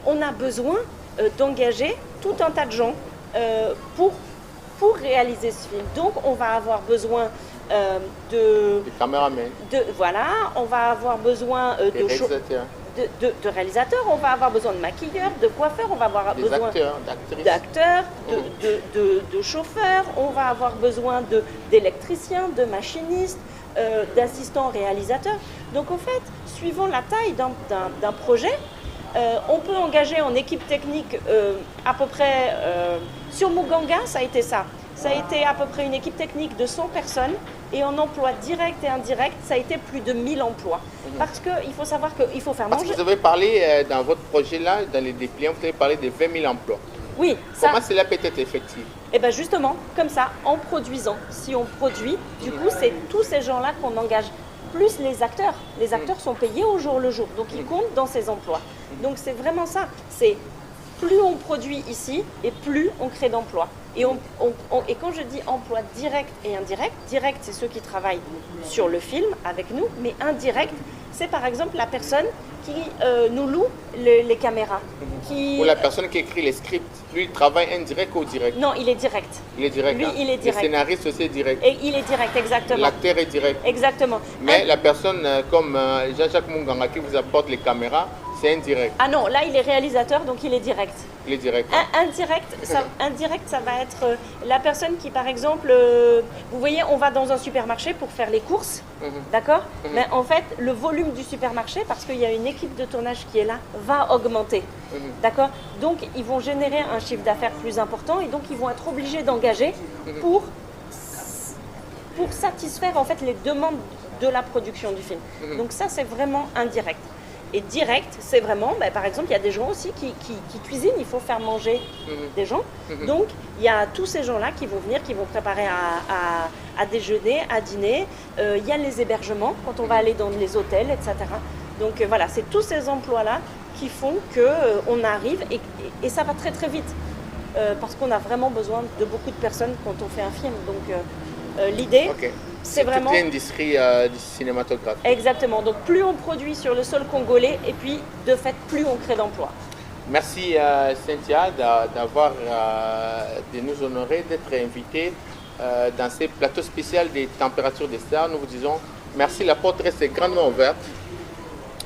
On a besoin d'engager tout un tas de gens pour réaliser ce film. Donc on va avoir besoin de caméramans, voilà, on va avoir besoin de réalisateurs, on va avoir besoin de maquilleurs, de coiffeurs, on va avoir besoin d'acteurs, de chauffeurs, on va avoir besoin d'électriciens, de machinistes, d'assistants réalisateurs. Donc en fait, suivant la taille d'un projet, on peut engager en équipe technique à peu près, sur Muganga, ça a été ça. Ça a été à peu près une équipe technique de 100 personnes et en emploi direct et indirect, ça a été plus de 1000 emplois. Parce qu'il faut savoir qu'il faut faire manger. Parce que vous avez parlé dans votre projet-là, dans les dépliants, vous avez parlé de 20 000 emplois. Oui. Comment cela peut être effectif? Eh bien justement, comme ça, en produisant. Si on produit, du coup, c'est tous ces gens-là qu'on engage. Plus les acteurs. Les acteurs sont payés au jour le jour, donc ils comptent dans ces emplois. Donc c'est vraiment ça. C'est plus on produit ici et plus on crée d'emplois. Et quand je dis emploi direct et indirect, direct c'est ceux qui travaillent sur le film avec nous, mais indirect c'est par exemple la personne qui nous loue les caméras. Ou la personne qui écrit les scripts. Lui, il travaille indirect ou direct? Non, il est direct. Il est direct. Lui, il est direct. Le scénariste aussi est direct. Et il est direct, exactement. L'acteur est direct. Exactement. Mais la personne comme Jean-Jacques Munganga qui vous apporte les caméras, c'est indirect. Ah non, là il est réalisateur, donc il est direct. Il est direct. Indirect, ça va être la personne qui, par exemple, vous voyez, on va dans un supermarché pour faire les courses, d'accord? Mais en fait, le volume du supermarché, parce qu'il y a une équipe de tournage qui est là, va augmenter, d'accord? Donc, ils vont générer un chiffre d'affaires plus important et donc ils vont être obligés d'engager pour satisfaire en fait les demandes de la production du film. Donc ça, c'est vraiment indirect. Et direct, c'est vraiment, par exemple, il y a des gens aussi qui cuisinent, il faut faire manger des gens. Donc, il y a tous ces gens-là qui vont venir, qui vont préparer à déjeuner, à dîner. Il y a les hébergements, quand on va aller dans les hôtels, etc. Donc, voilà, c'est tous ces emplois-là qui font qu'on arrive et ça va très très vite. Parce qu'on a vraiment besoin de beaucoup de personnes quand on fait un film. Donc, l'idée... C'est vraiment toute l'industrie du cinématographe. Exactement. Donc plus on produit sur le sol congolais et puis de fait plus on crée d'emplois. Merci Cynthia de nous honorer, d'être invitée dans ces plateaux spéciaux des températures des stars. Nous vous disons merci, la porte reste grandement ouverte.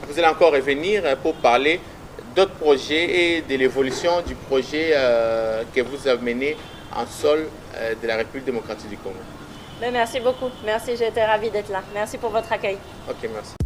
Vous allez encore revenir pour parler d'autres projets et de l'évolution du projet que vous avez mené en sol de la République démocratique du Congo. Merci beaucoup. Merci, j'ai été ravie d'être là. Merci pour votre accueil. Ok, merci.